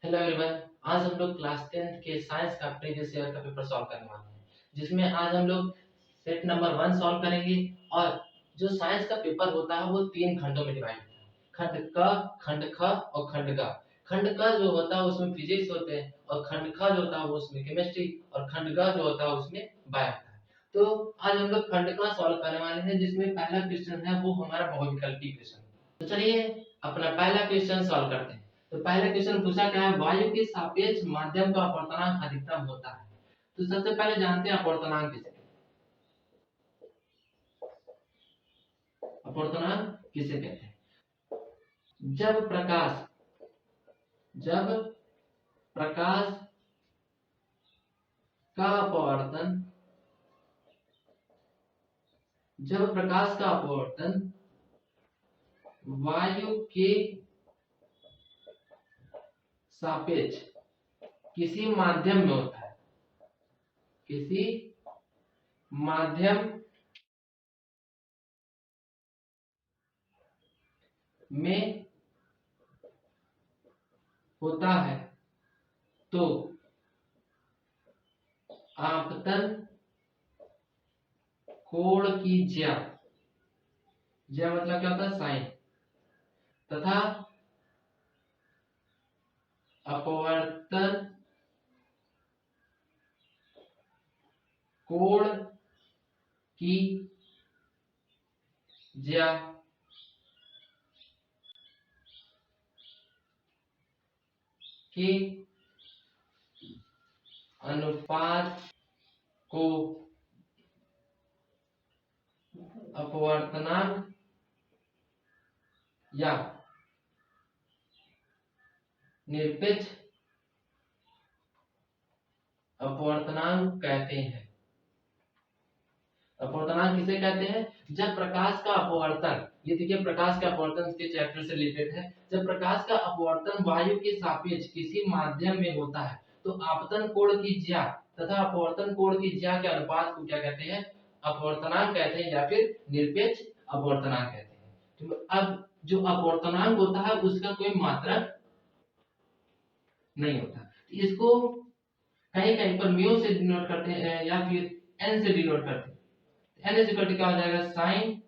Hello everyone. आज हम लोग क्लास 10th के साइंस का प्रीवियस ईयर का पेपर सॉल्व करने वाले हैं, जिसमें आज हम लोग सेट नंबर 1 सॉल्व करेंगे। और जो साइंस का पेपर होता है वो 3 खंडों में डिवाइड होता है, खंड क, खंड ख और खंड ग। खंड क जो होता है उसमें फिजिक्स होते हैं, और खंड ख जो होता है वो उसमें केमिस्ट्री, और खंड ग जो होता है उसमें बायो होता है। तो आज हम लोग खंड क सॉल्व करने वाले हैं, जिसमें पहला क्वेश्चन है वो हमारा बहुविकल्पी क्वेश्चन है। तो चलिए अपना पहला क्वेश्चन सॉल्व करते हैं। तो पहला क्वेश्चन पूछा क्या है, वायु के सापेक्ष माध्यम का अपवर्तनांक अधिकतम होता है। तो सबसे पहले जानते हैं अपवर्तनांक किसे कहते हैं। अपवर्तनांक किसे कहते हैं? जब प्रकाश का अपवर्तन जब प्रकाश का अपवर्तन वायु के सापेक्ष किसी माध्यम में होता है, किसी माध्यम में होता है, तो आपतन कोण की ज्या मतलब क्या होता है, साइन, तथा अपवर्तन कोण की ज्या के अनुपात को अपवर्तनांक या निरपेक्ष अपवर्तनांक कहते हैं। अपवर्तनांक किसे कहते हैं? जब प्रकाश का अपवर्तन, ये देखिए प्रकाश का अपवर्तन के चैप्टर से रिलेटेड है। जब प्रकाश का अपवर्तन वायु के सापेक्ष किसी माध्यम में होता है, तो आपतन कोण की ज्या तथा अपवर्तन कोण की ज्या के अनुपात को क्या कहते हैं? अपवर्तनांक कहते हैं, या फिर निरपेक्ष अपवर्तनांक कहते हैं। तो अब जो अपवर्तनांक होता है उसका कोई मात्रक नहीं होता। इसको कहीं कहीं पर म्यू से डिनोट करते हैं, या फिर एन से डिनोट करते हैं। एन इज इक्वल टू क्या हो जाएगा, साइन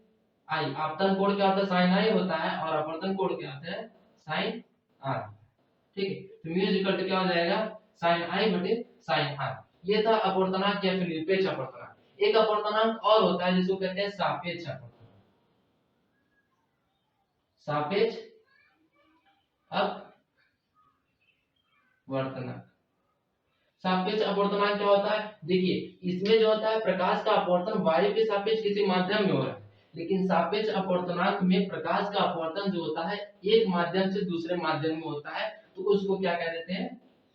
आई। आपतन कोण क्या होता है, साइन आई होता है, और अपवर्तन कोण क्या होता है, साइन आर। ठीक है, तो म्यू इज इक्वल टू क्या हो जाएगा, साइन आई बटे साइन आर। ये था अपवर्तनांक या फिर निरपेक्ष अपवर्तनांक। एक अपवर्तनांक और होता है जिसको कहते हैं सापेक्ष अपवर्तनांक। सापेक्ष अपवर्तनांक। सापेक्ष अपवर्तनांक क्या होता है, देखिए इसमें जो होता है प्रकाश का अपवर्तन वायु के सापेक्ष किसी माध्यम में हो रहा है, लेकिन सापेक्ष अपवर्तनांक में प्रकाश का अपवर्तन जो होता है एक माध्यम से दूसरे माध्यम में होता है, तो उसको क्या कह देते हैं,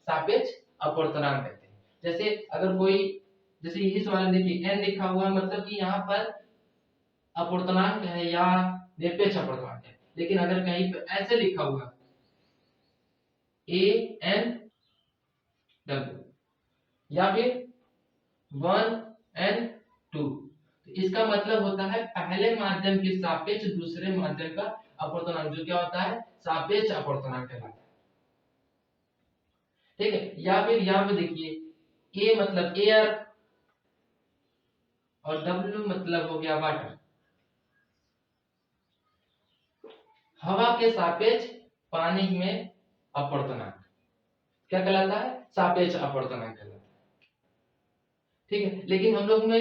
सापेक्ष अपवर्तनांक कहते हैं। जैसे अगर कोई, जैसे इस वाले देखिए एन लिखा हुआ है, मतलब कि यहाँ पर अपवर्तनांक है या निरपेक्ष अपवर्तनांक है। लेकिन अगर कहीं पर ऐसे लिखा हुआ ए एन डब्ल्यू या फिर 1n2, तो इसका मतलब होता है पहले माध्यम के सापेक्ष दूसरे माध्यम का अपवर्तनांक, जो क्या होता है, सापेक्ष अपवर्तनांक कहलाता है। ठीक है, या फिर यहां पे देखिए ए मतलब एयर और डब्ल्यू मतलब हो गया वाटर। हवा के सापेक्ष पानी में अपवर्तनांक क्या कहलाता है, सापेक्ष अपवर्तनांक कहलाता है। ठीक है, लेकिन हम लोग में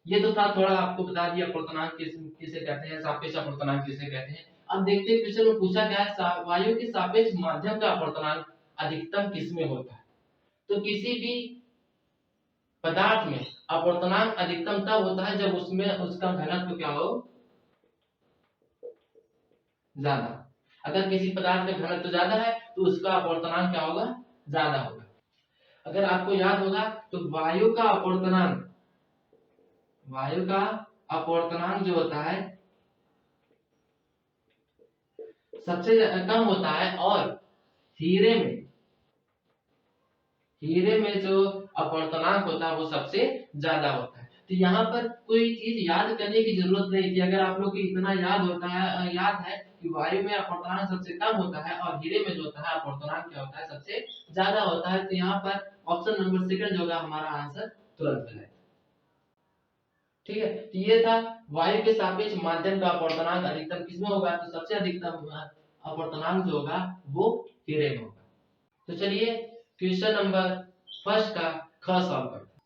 ये तो था, थोड़ा आपको बता दिया अपवर्तनांक किसे कहते हैं, सापेक्ष अपवर्तनांक किसे कहते हैं। अब देखते हैं क्वेश्चन में पूछा गया है वायु के सापेक्ष माध्यम का अपवर्तनांक अधिकतम किसमें होता है। तो किसी भी पदार्थ में अपवर्तनांक अधिकतम तब होता है जब उसमें उसका घनत्व क्या हो, ज्यादा। अगर किसी पदार्थ का घनत्व ज्यादा है तो उसका अपवर्तनांक क्या होगा, ज्यादा होगा। अगर आपको याद होगा तो वायु का अपवर्तनांक जो होता है सबसे कम होता है, और हीरे में जो अपवर्तनांक होता है वो सबसे ज्यादा होता है। तो यहाँ पर कोई चीज याद करने की जरूरत नहीं थी। अगर आप लोग को इतना याद है कि वायु में अपवर्तनांक सबसे कम होता है और हीरे में जो होता है अपवर्तनांक क्या होता है, सबसे ज्यादा होता है। तो यहाँ पर ऑप्शन नंबर सेकंड जो होगा हमारा आंसर तुरंत मिलेगा। ठीक है, तो ये था वायु के सापेक्ष माध्यम का अपवर्तनांक अधिकतम किसमें होगा, तो सबसे अधिकतम अपवर्तनांक जो होगा वो हीरे में होगा। तो चलिए क्वेश्चन नंबर फर्स्ट का ख सॉल्व करते हैं।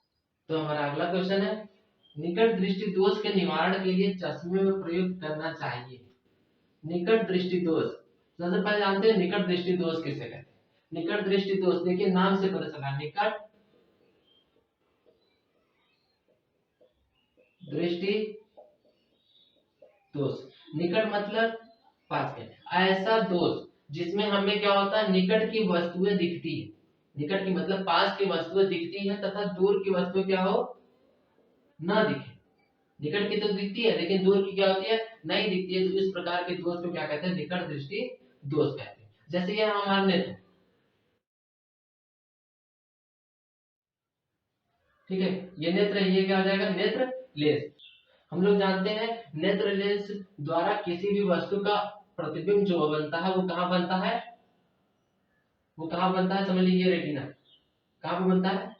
तो हमारा अगला क्वेश्चन है, निकट दृष्टि दोष के निवारण के लिए चश्मे में प्रयुक्त करना चाहिए। निकट दृष्टि दोष, सबसे पहले जानते हैं निकट दृष्टि दोष किसे कहते हैं। निकट दृष्टि दोष देखिए नाम से पता चला, निकट दृष्टि दोष। निकट मतलब पास के, ऐसा दोष जिसमें हमें क्या होता है, निकट की वस्तुएं दिखती है। निकट की मतलब पास की वस्तुएं दिखती है तथा दूर की वस्तुएं क्या हो, ना दिखे। निकट की तो दिखती है लेकिन दूर की क्या होती है, नहीं दिखती है। तो इस प्रकार के दोष को क्या कहते हैं, निकट दृष्टि दोष कहते हैं। जैसे ये हमारा नेत्र, ठीक है, ये नेत्र है, ये क्या हो जाएगा, नेत्र लेंस। हम लोग जानते हैं नेत्र लेंस द्वारा किसी भी वस्तु का प्रतिबिंब जो बनता है वो कहाँ बनता है, वो कहाँ बनता है, समझ लीजिए रेटिना। कहाँ पे बनता है,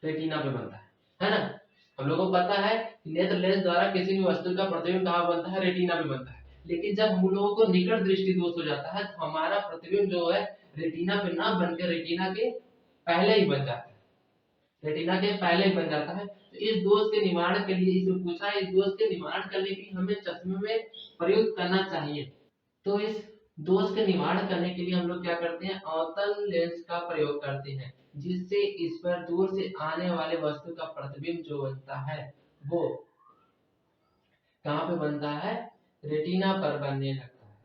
रेटिना पे बनता है ना। हम लोगों को पता है कि नेत्र लेंस द्वारा किसी भी वस्तु का प्रतिबिंब कहाँ बनता है, रेटिना पे बनता है। लेकिन जब हम लोगों को निकट दृष्टि दोष हो जाता है तो हमारा प्रतिबिंब जो है रेटिना पे ना बनकर रेटिना के पहले ही बन जाता है, रेटिना के पहले ही बन जाता है। तो इस दोष के निवारण के लिए इसमें पूछा है, इस दोष के निवारण करने के लिए हमें चश्मे में प्रयुक्त करना चाहिए। तो इस दोष के निवारण करने के लिए हम लोग क्या करते हैं, अवतल लेंस का प्रयोग करते हैं, जिससे इस पर दूर से आने वाले वस्तु का प्रतिबिंब जो बनता है वो कहाँ पे बनता है, रेटिना पर बनने लगता है।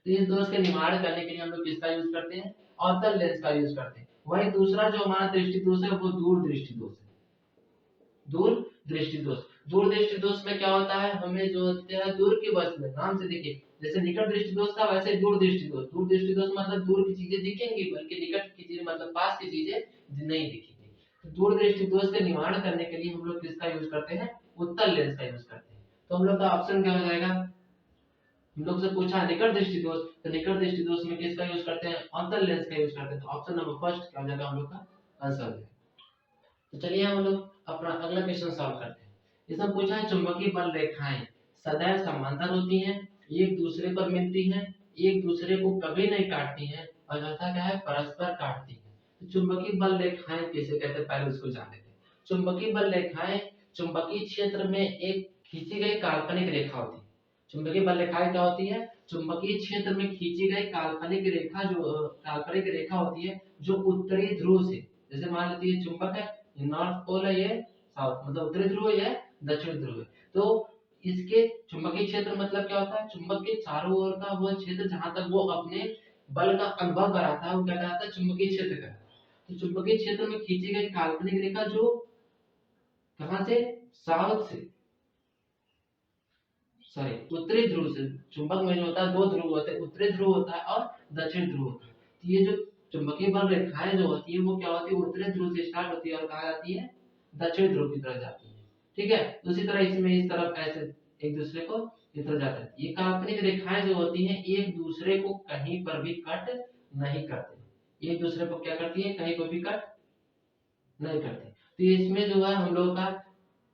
तो इस दोष के निवारण करने के लिए हम लोग किसका यूज करते हैं, अवतल लेंस का यूज करते हैं। वही दूसरा जो हमारा दृष्टि दोष है वो दूर दृष्टि दोष है। दूर दृष्टि दोष, दूर दृष्टि दोष में क्या होता है, हमें जो होता है दूर की वस्तु, नाम से देखिए जैसे निकट दृष्टि दोष था वैसे दूर दृष्टि दोष। दूर दृष्टि दोष मतलब दूर की चीजें दिखेंगी बल्कि निकट की चीजें मतलब पास की चीजें नहीं दिखेंगी। तो दूर दृष्टि दोष का निवारण करने के लिए हम लोग किसका यूज करते हैं, उत्तल लेंस का यूज करते हैं। तो हम लोग का ऑप्शन क्या हो जाएगा, हम लोग से पूछा निकट दृष्टि दोष, तो निकट दृष्टि दोष में किसका यूज करते हैं, अवतल लेंस का यूज करते हैं। तो ऑप्शन नंबर फर्स्ट क्या हो जाएगा हम लोग का आंसर। तो चलिए हम लोग अपना अगला क्वेश्चन सॉल्व करते हैं। इसमें पूछा है चुंबकीय बल रेखाएं सदैव समांतर होती हैं, एक दूसरे पर मिलती हैं, एक दूसरे को कभी नहीं काटती हैं और चौथा क्या है, परस्पर काटती हैं। तो चुंबकीय बल रेखाएं किसे कहते हैं, पहले उसको जान लेते हैं। चुंबकीय बल रेखाएं चुंबकीय क्षेत्र में एक खींची गई काल्पनिक रेखा होती है। चुंबकीय बल रेखाएं क्या होती है, चुंबकीय क्षेत्र में खींची गई काल्पनिक रेखा, जो काल्पनिक रेखा होती है जो उत्तरी ध्रुव से, जैसे मान लीजिए चुंबक है, ये नॉर्थ पोल है, ये साउथ मतलब उत्तरी ध्रुव है, दक्षिण ध्रुव है। तो इसके चुंबकीय क्षेत्र मतलब क्या होता है, चुंबक के चारों ओर का वो क्षेत्र जहां तक वो अपने बल का अनुभव कराता है वो क्या कहलाता है, चुंबकीय क्षेत्र कहलाता है। तो चुंबकीय क्षेत्र में खींची गई काल्पनिक रेखा जो कहां से, साउथ से, सॉरी उत्तरी ध्रुव से। चुंबक में जो होता है दो ध्रुव होते हैं, उत्तरी ध्रुव होता है और दक्षिण ध्रुव होता है। तो ये जो चुंबकीय बल रेखाएं जो होती है वो क्या होती है, उत्तरी ध्रुव से स्टार्ट होती है और कहाँ जाती है, दक्षिण ध्रुव की तरफ जाती है। ठीक है, उसी तरह इसमें इस तरफ ऐसे एक दूसरे को इस तरफ जाता है। ये काल्पनिक रेखाएं जो होती हैं एक दूसरे को कहीं पर भी कट नहीं करते, एक दूसरे को क्या करती है, कहीं पर भी कट नहीं करते। तो इसमें जो है हम लोग का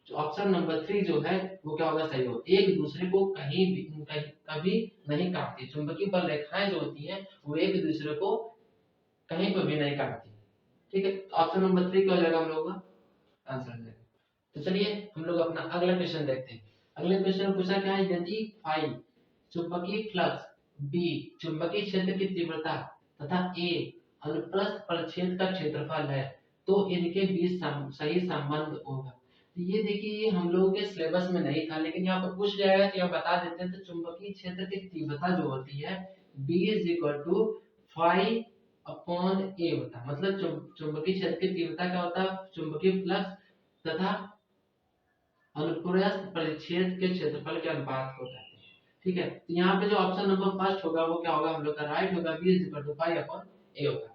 ऑप्शन नंबर 3 जो है वो क्या होगा, सही हो, एक दूसरे को कहीं भी कभी नहीं काटती। चुंबकीय बल रेखाएं जो होती हैं वो एक दूसरे को कहीं पर भी नहीं काटती। ठीक है, तो ऑप्शन नंबर 3 क्या हो जाएगा हम लोग का आंसर हो जाएगा। तो चलिए हम लोग अपना अगला क्वेश्चन देखते हैं। अगले क्वेश्चन में पूछा क्या है, यदि फाई चुंबकीय फ्लक्स, बी चुंबकीय क्षेत्र की तीव्रता तथा ए अनुप्रस्थ परिच्छेद का क्षेत्रफल है तो इनके बीच सही संबंध होगा। तो ये देखिए ये हम लोगों के सिलेबस में नहीं था लेकिन यहाँ पर पूछ जाएगा तो यहाँ बता देते हैं। तो चुंबकीय क्षेत्र की तीव्रता जो होती है B is equal to phi upon A होता है। मतलब चुंबकीय क्षेत्र की तीव्रता क्या होता है, चुंबकीय फ्लक्स तथा अनुप्रस्थ परिच्छेद के क्षेत्रफल के अनुपात होता है। ठीक है, तो यहाँ पे जो ऑप्शन नंबर फर्स्ट होगा वो क्या होगा हम लोग का राइट होगा, B is equal to phi upon A होगा।